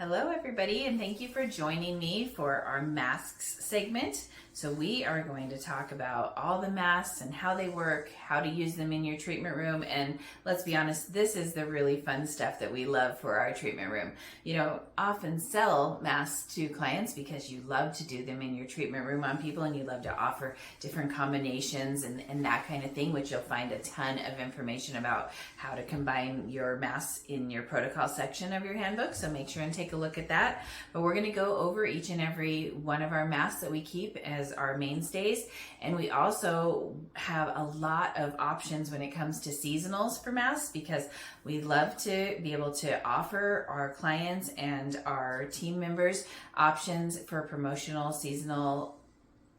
Hello everybody, and thank you for joining me for our masks segment. So we are going to talk about all the masks and how they work, how to use them in your treatment room, and let's be honest, this is the really fun stuff that we love for our treatment room. You know, often sell masks to clients because you love to do them in your treatment room on people and you love to offer different combinations and that kind of thing, which you'll find a ton of information about how to combine your masks in your protocol section of your handbook, so make sure and take a look at that. But we're going to go over each and every one of our masks that we keep as our mainstays, and we also have a lot of options when it comes to seasonals for masks, because we love to be able to offer our clients and our team members options for promotional seasonal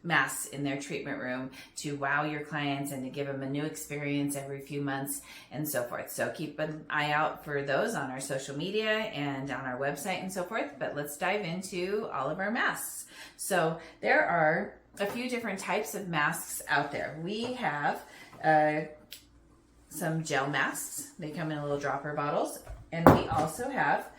masks in their treatment room to wow your clients and to give them a new experience every few months and so forth. So keep an eye out for those on our social media and on our website and so forth. But let's dive into all of our masks. So there are a few different types of masks out there. We have some gel masks. They come in little dropper bottles. And we also have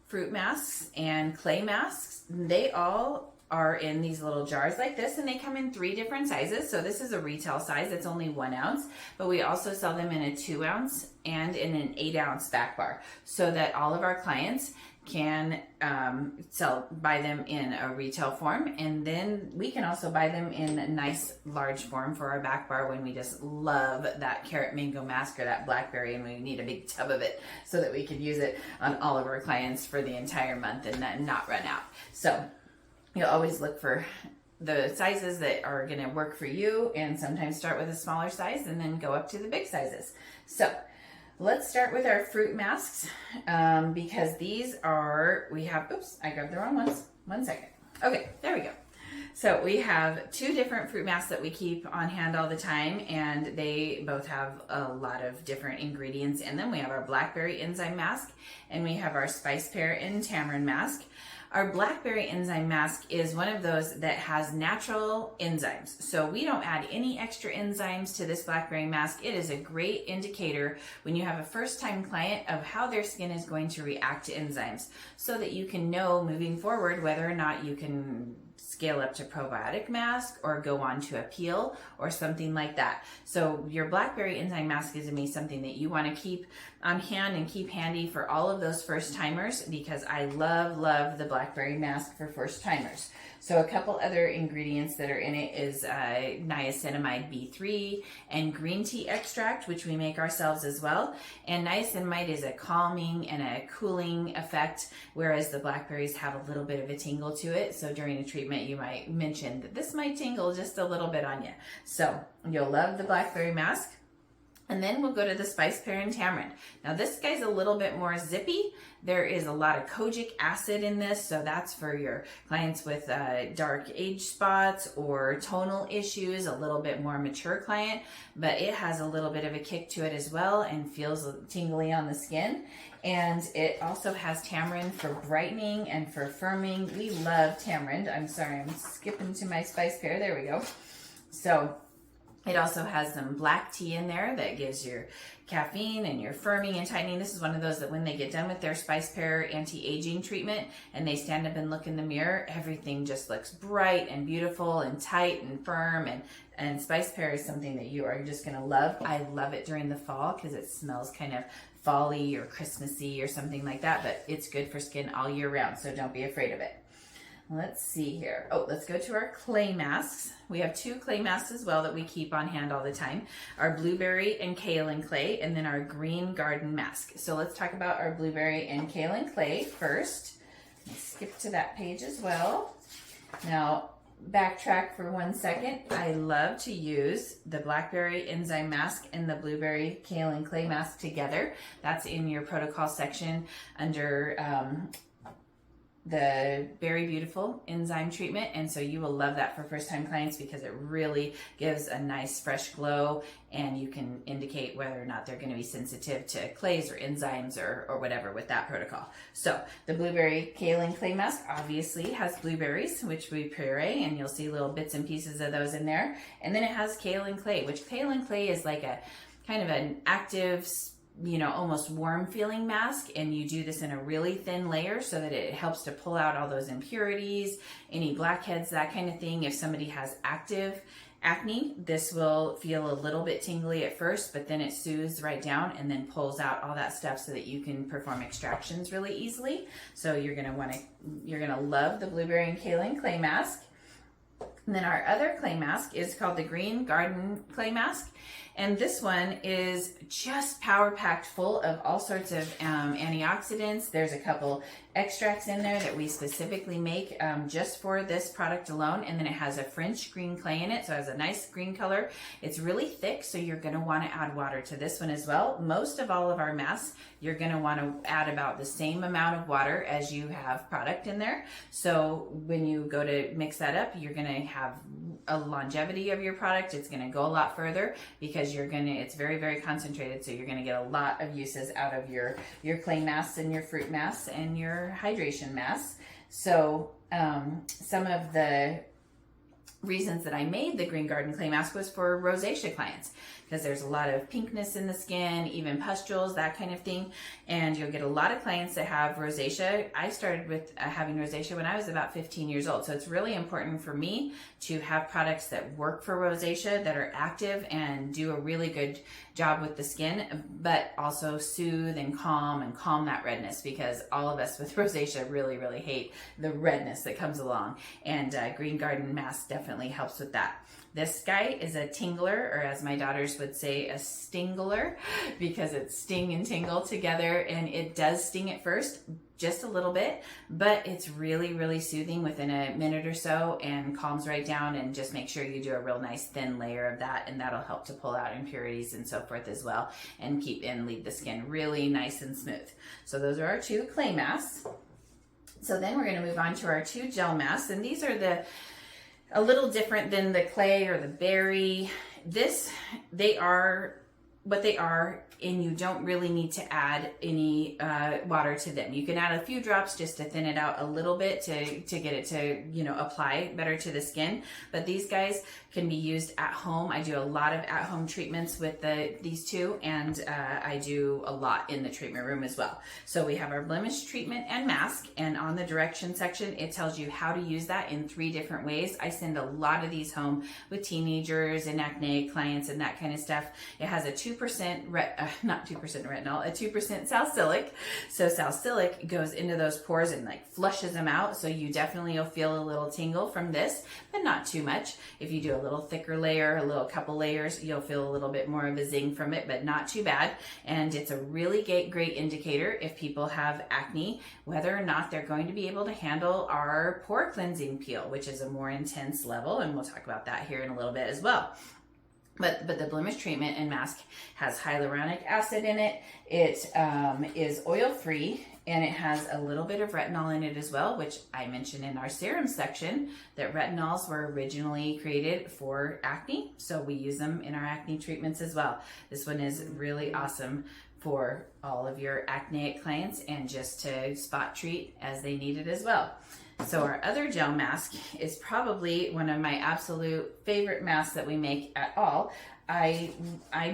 fruit masks and clay masks. They all are in these little jars like this, and they come in 3 different sizes. So this is a retail size, it's only 1 ounce, but we also sell them in a 2 ounce and in an 8 ounce back bar, so that all of our clients can buy them in a retail form, and then we can also buy them in a nice large form for our back bar when we just love that carrot mango mask or that blackberry and we need a big tub of it so that we can use it on all of our clients for the entire month and not run out. So you'll always look for the sizes that are going to work for you, and sometimes start with a smaller size and then go up to the big sizes. So let's start with our fruit masks, because these are, oops, I grabbed the wrong ones. 1 second. Okay, there we go. So we have 2 different fruit masks that we keep on hand all the time, and they both have a lot of different ingredients in them. We have our blackberry enzyme mask, and we have our spice pear and tamarind mask. Our blackberry enzyme mask is one of those that has natural enzymes. So we don't add any extra enzymes to this blackberry mask. It is a great indicator when you have a first-time client of how their skin is going to react to enzymes, so that you can know moving forward whether or not you can scale up to probiotic mask or go on to a peel or something like that. So your blackberry enzyme mask is going to be something that you want to keep on hand and keep handy for all of those first timers, because I love the blackberry mask for first timers. So a couple other ingredients that are in it is niacinamide B3 and green tea extract, which we make ourselves as well. And niacinamide is a calming and a cooling effect, whereas the blackberries have a little bit of a tingle to it. So during a treatment, you might mention that this might tingle just a little bit on you. So you'll love the blackberry mask. And then we'll go to the spice pear and tamarind. Now this guy's a little bit more zippy. There is a lot of kojic acid in this, so that's for your clients with dark age spots or tonal issues, a little bit more mature client, but it has a little bit of a kick to it as well and feels tingly on the skin. And it also has tamarind for brightening and for firming. We love tamarind. I'm sorry, I'm skipping to my spice pear. There we go. So it also has some black tea in there that gives your caffeine and your firming and tightening. This is one of those that when they get done with their spice pear anti-aging treatment and they stand up and look in the mirror, everything just looks bright and beautiful and tight and firm. And spice pear is something that you are just going to love. I love it during the fall because it smells kind of fall-y or Christmassy or something like that, but it's good for skin all year round, so don't be afraid of it. Let's see here. Oh, let's go to our clay masks. We have 2 clay masks as well that we keep on hand all the time. Our blueberry and kaolin clay, and then our green garden mask. So let's talk about our blueberry and kaolin clay first. Let's skip to that page as well. Now, backtrack for 1 second. I love to use the blackberry enzyme mask and the blueberry kaolin clay mask together. That's in your protocol section under the Berry Beautiful enzyme treatment, and so you will love that for first-time clients because it really gives a nice fresh glow, and you can indicate whether or not they're going to be sensitive to clays or enzymes or whatever with that protocol. So the blueberry kaolin clay mask obviously has blueberries, which we puree, and you'll see little bits and pieces of those in there. And then it has kaolin clay, which kaolin clay is like a kind of an active almost warm feeling mask, and you do this in a really thin layer so that it helps to pull out all those impurities, any blackheads, that kind of thing. If somebody has active acne, this will feel a little bit tingly at first, but then it soothes right down and then pulls out all that stuff so that you can perform extractions really easily. So you're gonna love the Blueberry and Kaolin Clay Mask. And then our other clay mask is called the Green Garden Clay Mask. And this one is just power packed full of all sorts of antioxidants. There's a couple extracts in there that we specifically make just for this product alone. And then it has a French green clay in it, so it has a nice green color. It's really thick, so you're going to want to add water to this one as well. Most of all of our masks, you're going to want to add about the same amount of water as you have product in there. So when you go to mix that up, you're going to have a longevity of your product. It's going to go a lot further because it's very, very concentrated. So you're going to get a lot of uses out of your clay masks and your fruit masks and your hydration masks. So some of the reasons that I made the Green Garden Clay Mask was for rosacea clients, because there's a lot of pinkness in the skin, even pustules, that kind of thing. And you'll get a lot of clients that have rosacea. I started with having rosacea when I was about 15 years old. So it's really important for me to have products that work for rosacea, that are active and do a really good job with the skin, but also soothe and calm that redness, because all of us with rosacea really, really hate the redness that comes along. And Green Garden Mask definitely helps with that. This guy is a tingler, or as my daughters would say, a stingler, because it's sting and tingle together, and it does sting at first, just a little bit, but it's really, really soothing within a minute or so and calms right down. And just make sure you do a real nice thin layer of that, and that'll help to pull out impurities and so forth as well, and leave the skin really nice and smooth. So those are our two clay masks. So then we're going to move on to our two gel masks, and these are a little different than the clay or the berry. They are what they are, and you don't really need to add any water to them. You can add a few drops just to thin it out a little bit to get it to apply better to the skin. But these guys can be used at home. I do a lot of at-home treatments with these two, and I do a lot in the treatment room as well. So we have our blemish treatment and mask, and on the direction section it tells you how to use that in 3 different ways. I send a lot of these home with teenagers and acne clients and that kind of stuff. It has a 2% not 2% retinol, a 2% salicylic. So salicylic goes into those pores and flushes them out. So you definitely will feel a little tingle from this, but not too much. If you do a little thicker layer, a couple layers, you'll feel a little bit more of a zing from it, but not too bad. And it's a really great indicator if people have acne, whether or not they're going to be able to handle our pore cleansing peel, which is a more intense level. And we'll talk about that here in a little bit as well. But the blemish treatment and mask has hyaluronic acid in it. It is oil-free, and it has a little bit of retinol in it as well, which I mentioned in our serum section, that retinols were originally created for acne. So we use them in our acne treatments as well. This one is really awesome for all of your acneic clients, and just to spot treat as they need it as well. So our other gel mask is probably one of my absolute favorite masks that we make at all. I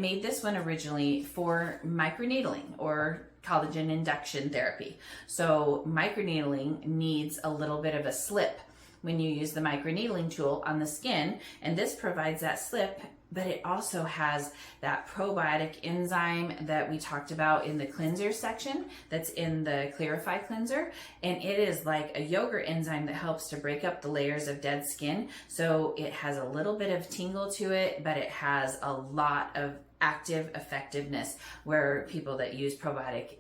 made this one originally for microneedling, or collagen induction therapy. So microneedling needs a little bit of a slip when you use the microneedling tool on the skin, and this provides that slip. But it also has that probiotic enzyme that we talked about in the cleanser section that's in the Clarify cleanser. And it is like a yogurt enzyme that helps to break up the layers of dead skin. So it has a little bit of tingle to it, but it has a lot of active effectiveness, where people that use probiotic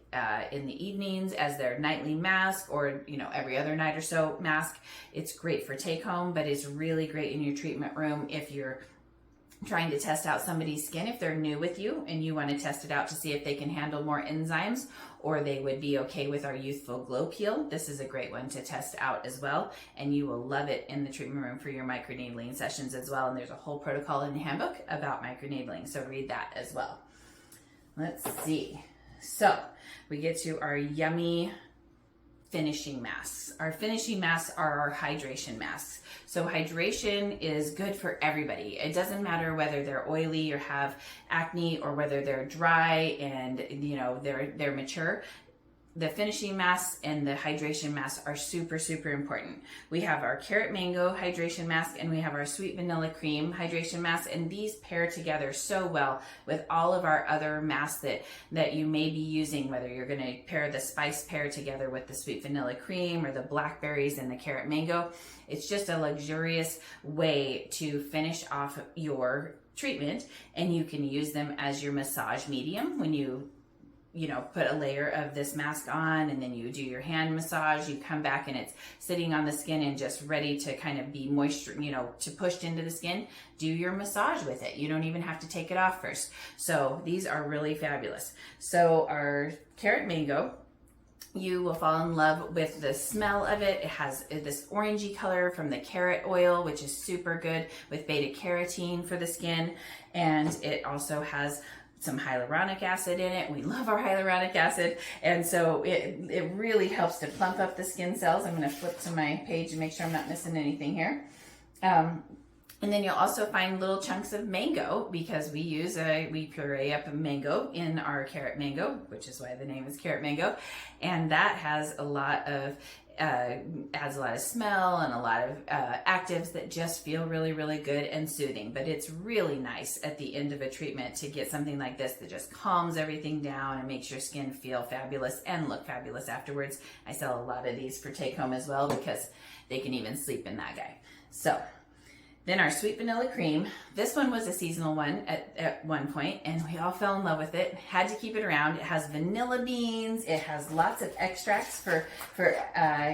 in the evenings as their nightly mask, or every other night or so mask, it's great for take home, but it's really great in your treatment room if you're trying to test out somebody's skin, if they're new with you and you want to test it out to see if they can handle more enzymes, or they would be okay with our youthful glow peel. This is a great one to test out as well, and you will love it in the treatment room for your microneedling sessions as well. And there's a whole protocol in the handbook about microneedling, so read that as well. Let's see. So we get to our yummy finishing masks. Our finishing masks are our hydration masks. So hydration is good for everybody. It doesn't matter whether they're oily or have acne or whether they're dry and they're mature. The finishing masks and the hydration masks are super, super important. We have our carrot mango hydration mask and we have our sweet vanilla cream hydration mask, and these pair together so well with all of our other masks that you may be using, whether you're going to pair the spice pear together with the sweet vanilla cream or the blackberries and the carrot mango. It's just a luxurious way to finish off your treatment, and you can use them as your massage medium when you put a layer of this mask on and then you do your hand massage. You come back and it's sitting on the skin and just ready to kind of be moisture, to pushed into the skin. Do your massage with it. You don't even have to take it off first. So these are really fabulous. So our carrot mango, you will fall in love with the smell of it. It has this orangey color from the carrot oil, which is super good with beta carotene for the skin. And it also has some hyaluronic acid in it. We love our hyaluronic acid. And so it really helps to plump up the skin cells. I'm going to flip to my page and make sure I'm not missing anything here. And then you'll also find little chunks of mango, because we puree up a mango in our carrot mango, which is why the name is carrot mango. And that has a lot of adds a lot of smell and a lot of actives that just feel really, really good and soothing. But it's really nice at the end of a treatment to get something like this that just calms everything down and makes your skin feel fabulous and look fabulous afterwards. I sell a lot of these for take home as well, because they can even sleep in that guy. So then our sweet vanilla cream. This one was a seasonal one at one point, and we all fell in love with it. Had to keep it around. It has vanilla beans. It has lots of extracts for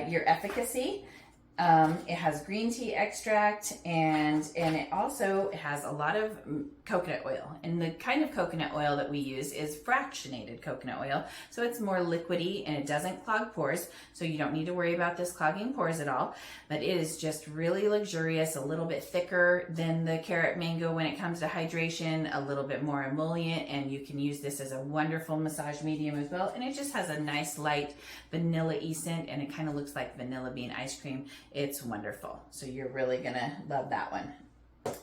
your efficacy. It has green tea extract, and it also has a lot of coconut oil. And the kind of coconut oil that we use is fractionated coconut oil. So it's more liquidy and it doesn't clog pores. So you don't need to worry about this clogging pores at all. But it is just really luxurious, a little bit thicker than the carrot mango when it comes to hydration, a little bit more emollient, and you can use this as a wonderful massage medium as well. And it just has a nice light vanilla-y scent, and it kind of looks like vanilla bean ice cream. It's wonderful. So you're really gonna love that one.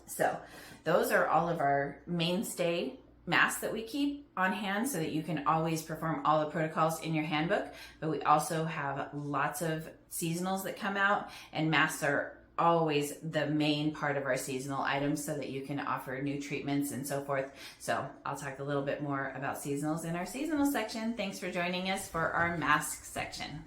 So those are all of our mainstay masks that we keep on hand so that you can always perform all the protocols in your handbook. But we also have lots of seasonals that come out, and masks are always the main part of our seasonal items so that you can offer new treatments and so forth. So I'll talk a little bit more about seasonals in our seasonal section. Thanks for joining us for our mask section.